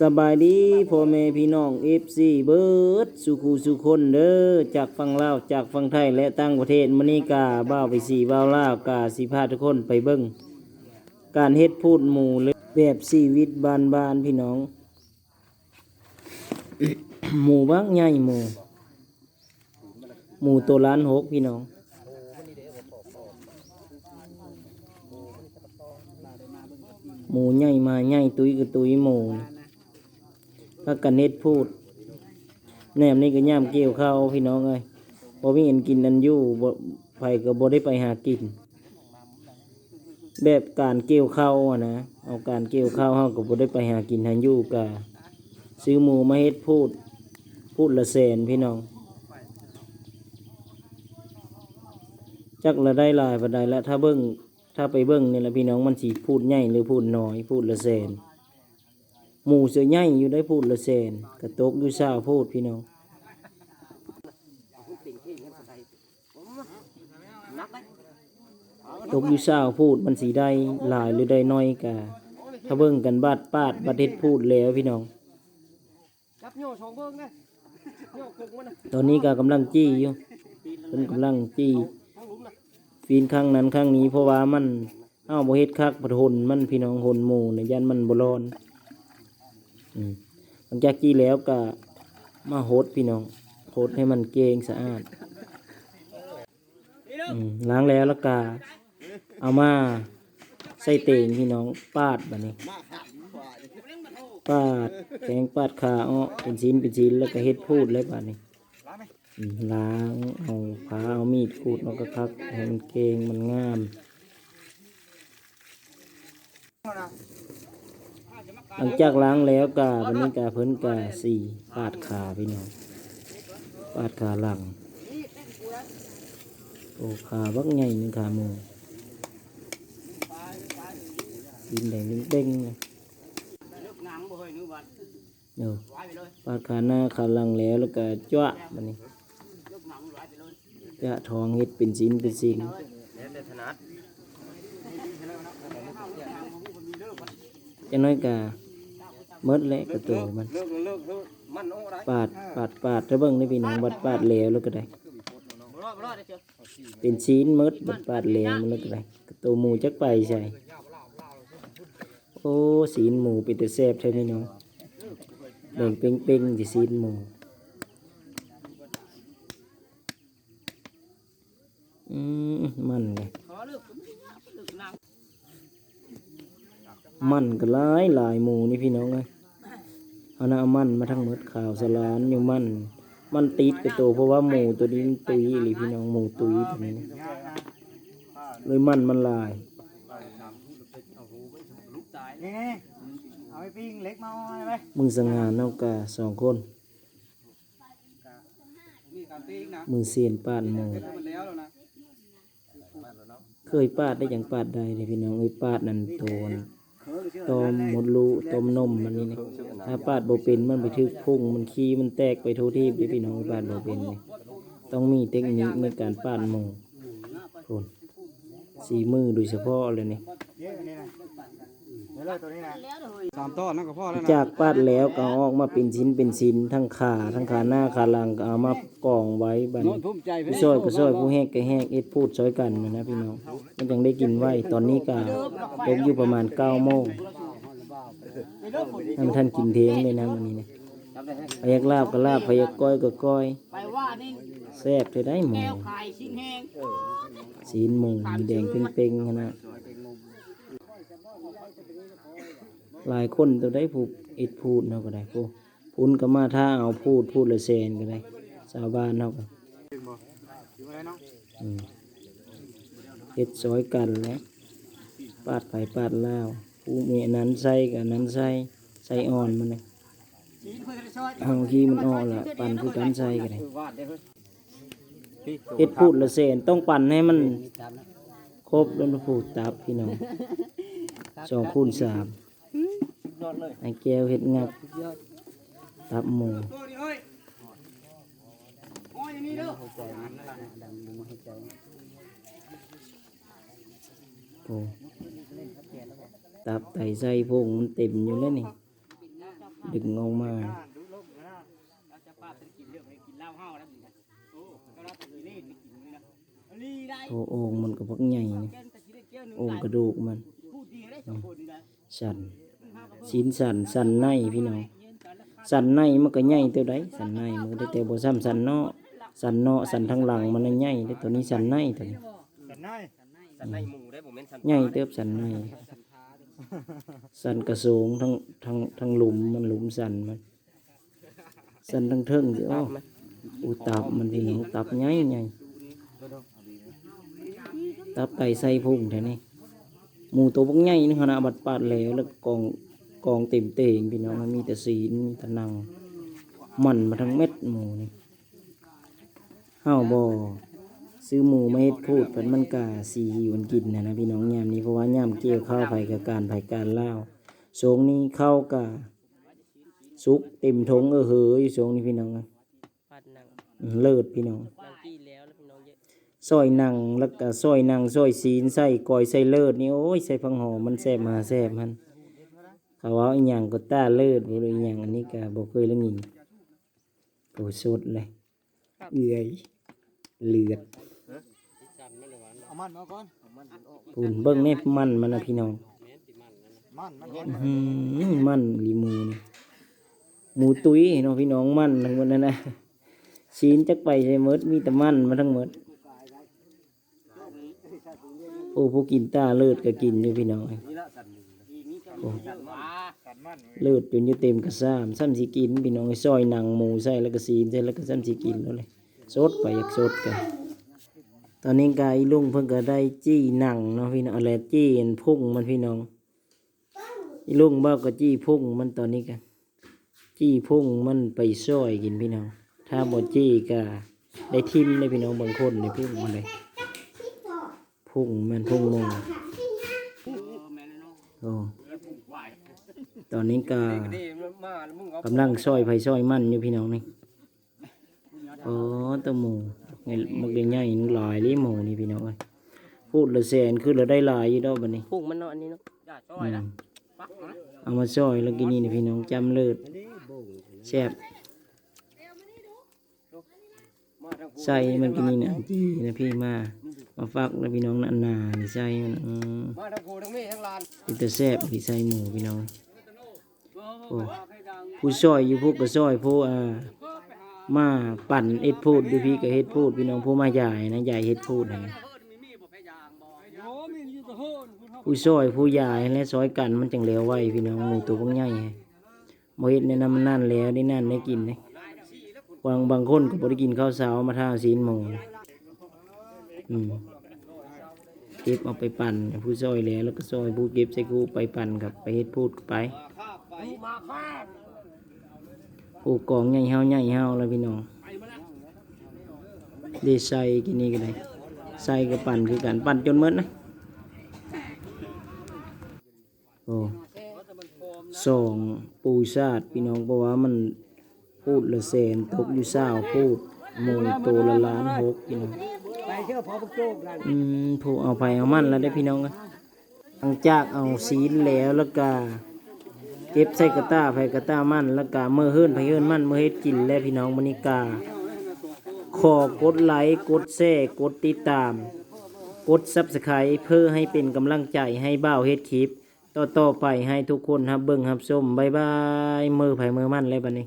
สบายดีพ่อแม่พี่น้องFCเบิดสุขูสุคนเด้อจากฝั่งลาวจากฝั่งไทยและต่างประเทศมื้อนี้กาบ่าวไปสี่บ่าวลาวกาสิพาทุกคนไปเบิ่งการเฮ็ดพูดหมู่เลยแบบชีวิตบ้านๆพี่น้อง หมู่บักใหญ่หมู่ตัวล้านหกพี่น้องหมู่ใหญ่มาใหญ่ตุ้ยก็ตุ้ยหมู่ถ้ากันเฮ็ดพูดแนมนี่ก็ย่ามเกี่ยวข้าวพี่น้องเอ้ยบ่มีอันกินอันอยู่บ่ไผก็บ่ได้ไปหากินแบบการเกี่ยวข้าวอะนะเอาการเกี่ยวข้าวเฮาก็บ่ได้ไปหากินหาอยู่ก็ซื้อหมูมาเฮ็ดพูดละแสนพี่น้องจักละได้หลายปานใดละถ้าไปเบิ่งนี่ล่ะพี่น้องมันสิพูดใหญ่หรือพูดน้อยพูดละแสนหมูเสือใหญ่อยู่ได้พูดละแสนกระตกอยู่ซ่าพูดพี่น้องตกอยู่ซ่าพูดมันสิได้หลายหรือได้น้อยกะถ้าเบิ่งกันบาดปาดบัดเฮ็ดพูดแล้วพี่น้องตอนนี้ก็กำลังจี้อยู่เพิ่นกำลังจี้ฟีนข้างนั้นข้างนี้เพราะว่ามันบ่เฮ็ดคักบ่ทนมันพี่น้องหนหมู่เนี่ยยันมันบ่ร้อนหลังจากจี้แล้วก็มาโหดพี่น้องโหดให้มันเกงสะอาดล้างแล้วก็เอามาใส่เตงพี่น้องปาดบัดนี้ปาดแกงปาดขาเป็นชิ้นแล้วก็เฮ็ดพูดเลยบัดนี้ล้างเอาผ้าเอามีดขูดแล้วก็คักให้มันเกงมันงามหลังจากล้างแล้วก็วันนี้ก็เพิ่นก็สี่ปาดขาพี่น้องปาดขาหลังโอ้ขาบักใหญ่นึงขาหมูดินแดงเด้งๆปาดขาหน้าขาหลังแล้วก็จ้วะบัดนี้จะทองเฮ็ดเป็นชิ้นจะน้อยกะเมิดและกระตัวมันปาดจะเบิ่งได้พี่น้องบัดปาดแล้วก็ได้เป็นชิ้นเมิดบัดปาดแล้วมันก็ได้กระตัวหมูจักไปใช่โอ้สีนหมูเป็นแต่แซ่บใช่ไหมน้องแดงเป่งๆที่สีนหมูมันไงมันก็หลายหมูนี่พี่น้องเลยเอาน้ำมันมาทั้งหมดข่าวสลานอยู่มันติดไปตัวเพราะว่าหมูตัวนี้ตุยหรือพี่น้องหมูตุยตัวนี้เลยมันลายเอาไปปิ้งเล็กมาไหมมึงสังหารเอากะสองคนมือเสียนปาดหมูเคยปาดได้อย่างปาดได้เลยพี่น้องไอ้ปาดนั่นโตนต้มมดลูต้มนมมันนี่ถ้าปาดบ่เป็นมันไปทึกพุ่งมันขี้มันแตกไปทุกที่พี่น้องปาดบ่เป็นนี่ต้องมีเทคนิคในการปาดหมูคนสีมือโดยเฉพาะเลยนี่3 ต้นนั่นก็พอแล้วนะจากปาดแล้วก็ออกมาเป็นชิ้นทั้งขาหน้าขาหลังก็เอามากองไว้บัดนี้ผู้ช่วยผู้แหกก็แหกเอ็ดพูดช่วยกันนะพี่น้องมันยังได้กินไว้ตอนนี้ก็ตกอยู่ประมาณ9 โมงท่านกินเทงเลยนะวันนี้เนี่ยพยักลาบก็ลาบพยักก้อยก็ก้อยแซ่บจะได้หมูชิ้นหมูแดงเป่งๆนะหลายคนตัวได้ผูกอิดพูดเนาะก็ได้พูนก็มาถ้าเอาพูดละแสนก็ได้ชาวบ้านเนาะก็เฮ็ดซอยกันแล้วปาดไปปาดลาวผู้มีนั้นใส่กับนั้นใส่อ่อนมันเลยเอาขี้มันอ่อนละปั่นผู้กันใส่ก็ได้เฮ็ดพูดละแสนต้องปั่นให้มันครบแล้วมาพูดตับพี่น้อง2 คูณ 3ไอ้แก้วเห็ดงับตับหมูโอ้ตับไตไส้พุงมันเต็มอยู่แล้วนี่ ดึงออกมา ดูลมนะ เราจะป้าเป็นกินเรื่องให้กินเหล้าเฮาแล้วมึงนะโอ้ก็เราไปเล่นไปกินนี่นะลีได้ โอ้โอ่งมันก็พักใหญ่นี่ แกนตะกี้ได้เกี้ยวนึง โอ่งกระดูกมัน พูดดีได้สองคนนี่นะ สั่นศีลสั่นในพี่น้องสั่นในมันก็ใหญ่เท่าใดสั่นในมันก็ได้แต่บ่ซ้ำสั่นเนาะสั่นทางหลังมันน่ะใหญ่แต่ตัวนี้สั่นในตัวนี้ สันนาย สันในหมู่ได้ผมเป็นสัน ใหญ่เติบสั่นในสั่นกระโสงทั้งหลุมมันหลุมสั่นมันสั่นทั้งเทิงสิอ้ออูตับมันพี่น้องตับใหญ่ตับไตใส่พุงแท้นี่หมูตัวบักใหญ่นี่ขนาดบัดปาดแล้วกองเต็มเตงพี่น้องมันมีแต่ศีลมีแต่หนังมันมาทั้งเม็ดหมูนี่ห้าวบ่ซื้อหมูมาเฮ็ดพูดเพิ่นมันกะสีหิวมันกินนะพี่น้องยามนี้เพราะว่ายามเกี่ยวข้าวไผกับการลาวโสงนี้ข้าวกะสุกเต็มทงเฮ้ยโสงนี้พี่น้อง ปัดหนัง เลิศพี่น้อง หนังกี้แล้วพี่น้องเยอะ ซอยหนังแล้วก็ซอยหนังซอยศีลใส่ก้อยใส่เลิศนี่โอ้ยใส่พังหอมมันแซ่บมาแซ่บมันเขาว่าอีหยังก็ต้าเลิศบ่รู้อีหยังอันนี้ก็บ่เคยละงินโอ้สดเลยเอื้อยเลือด เอามันมาก่อน พูนเบิ่งแน่มันน่ะพี่น้อง มัน มันลิมูนี่หมูตุ้ยเนาะพี่น้องมันทั้งหมดนั่นนะศีลจักไปใส่หมดมีแต่มันมาทั้งหมดโอ้ผู้กินต้าเลิศก็กินอยู่พี่น้อง นี่ละสันหนึ่ง โอ้ สันว่า สันมัน เลิศจนอยู่เต็มกระซ้ำซ้ำสิกินพี่น้องไอ้ซอยหนังหมูใส่แล้วก็ซีนใส่แล้วก็ซ้ำสิกินแล้วเลยสดไปอยากสดกันตอนนี้กายลุงเพิ่งก็ได้จี้หนังเนาะพี่น้องอะไรจี้อันพุ่งมันพี่น้องอีลุงบ้าก็จี้พุ่งมันตอนนี้กันจี้พุ่งมันไปซอยกินพี่น้องถ้าบ่จี้ก็ได้ทิมเลยพี่น้องบางคนในพุ่งมาเลยพุ่งมันพุ่งมงโอ้ตอนนี้ก็ ดีมาแล้วมึงเอา กำลังซอยไผ่ซอยมันอยู่พี่น้องนี่อ๋อตัวหมูไงมันเป็นใหญ่นึงหลายลิหมูนี่พี่น้องเอ้ยพูดละแสนคือเราได้หลายอยู่ดอกบัดนี้ พุ่งมันเนาะอันนี้เนาะอย่าช่วยนะปักนะ เอามาซอยแล้วกินนี่นะพี่น้องจำเลิศแซ่บ มาทางผู้ ใส่มันกินนี่นะจีนะพี่มาฟักแล้วพี่น้องนั่นนานี่ใส่มันมาทางผู้ทางแม่ทางลาน เป็นแต่แซ่บที่ใส่หมูพี่น้องโอ้ผู้ซอยอยู่พวกก็ซอยผู้มาปั่นเฮ็ดพูดดูพี่ก็เฮ็ดพูดพี่น้องผู้มาใหญ่นะใหญ่เฮ็ดพูดนะผู้ซอยผู้ใหญ่และซอยกันมันจังเหลวไว้พี่น้องหมูตัวพวกใหญ่บ่เฮ็ดแนะนำมันนั่นแล้วได้นั่นได้กินนะบางคนก็บ่ได้กินข้าวเช้ามาท่าศีลหมูเก็บเอาไปปั่นผู้ซอยแล้วก็ซอยผู้เก็บใส่กูไปปั่นครับไปเฮ็ดพูดไป มาข้า ผู้กองใหญ่เฮาแล้วพี่น้องได้ใส่กินนี่ก็ได้ใส่กับปั่นคือกันปั่นจนหมดนะโอ้สองปูชาติพี่น้องเพราะว่ามันพูดละแสนตกอยู่20พูดหมูตัวละล้านหกพี่น้อง ไปเชื่อพอพวกโจกกัน ผู้เอาไปเอามันแล้วได้พี่น้องกันหลังจากเอาศีลแล้วก็เก็บใส่กระต้าไผกระต้ามันแล้วก็เมื่อเฮิรนไผเฮิรนมันเมื่อเฮ็ดกินแล้วพี่น้องมณิกาขอกดไลค์กดแชร์กดติดตามกด Subscribe เพื่อให้เป็นกำลังใจให้บ่าวเฮ็ดคลิปต่อไปให้ทุกคนรับเบิ่งรับชมบ๊ายบายมือไผมือมันเลยบัดนี้